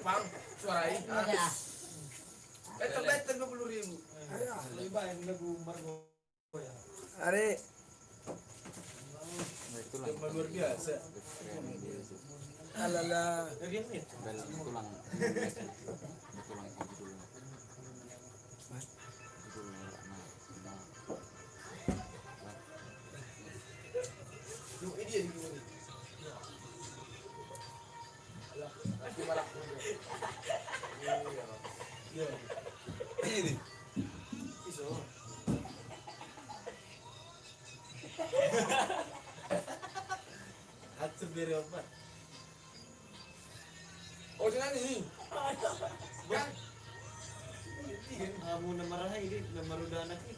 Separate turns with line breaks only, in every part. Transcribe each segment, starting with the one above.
Pang, suarai.
Ada.
Betul 20.000.
Lebih baik lagu Margo ya.
Are
Itulah
Luar biasa.
alala
tulang
Yung ini di gimana? Lagi balak. Iya. Ini. Iso. Atsu beri apa? Oh jangan ini. Kan?
Kamu namarah ini namaruda anak ini.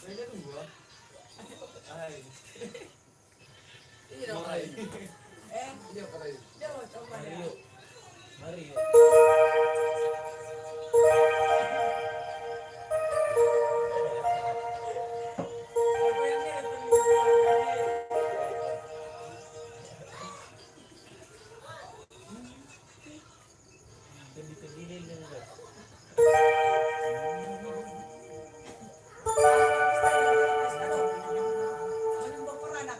Saya tunggu. Hai.
Ini dong kali. Dia kali.
Dia mau coba ya.
Mari.
Apa yang dia tulis?
Tendi-tendinin dengan guys.
Anong bapak anak?